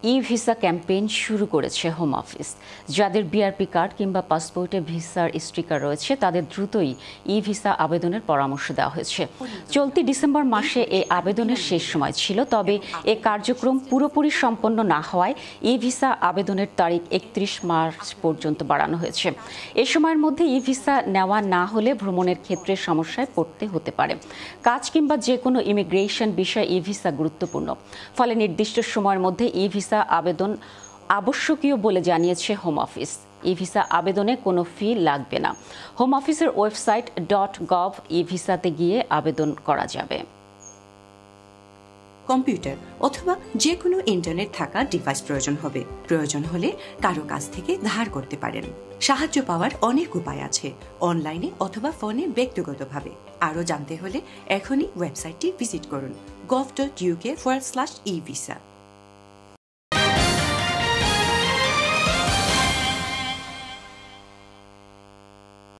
ই visa campaign শুরু করেছে home office. যাদের বিআরপি কার্ড কিংবা পাসপোর্টে ভিসার স্টিকার রয়েছে তাদের দ্রুতই ই ভিসা আবেদনের পরামর্শ দেওয়া হয়েছে। চলতি ডিসেম্বর মাসে এই আবেদনের শেষ সময় ছিল, তবে এ কার্যক্রম পুরোপুরি সম্পন্ন না হওয়ায় ই ভিসা আবেদনের তারিখ ৩১ মার্চ পর্যন্ত বাড়ানো হয়েছে। এ সময়ের মধ্যে ই ভিসা নেওয়া না হলে ভ্রমণের ক্ষেত্রে সমস্যায় পড়তে হতে পারে। কাজ কিংবা যে কোনো ইমিগ্রেশন বিষয়ে ই ভিসা গুরুত্বপূর্ণ, ফলে নির্দিষ্ট সময়ের মধ্যে ই ভিসা আবেদন আবশ্যকীয় বলে জানিয়েছে হোম অফিস। ই ভিসা আবেদনে কোনো ফি লাগবে না। হোম অফিসের ওয়েবসাইট .gov ই ভিসাতে গিয়ে আবেদন করা যাবে। কম্পিউটার অথবা যে কোনো ইন্টারনেট থাকা ডিভাইস প্রয়োজন হবে। প্রয়োজন হলে কারো কাছ থেকে ধার করতে পারেন। সাহায্য পাওয়ার অনেক উপায় আছে, অনলাইনে অথবা ফোনে ব্যক্তিগতভাবে। আরও জানতে হলে এখনই ওয়েবসাইটটি ভিজিট করুন gov.uk/e-visa।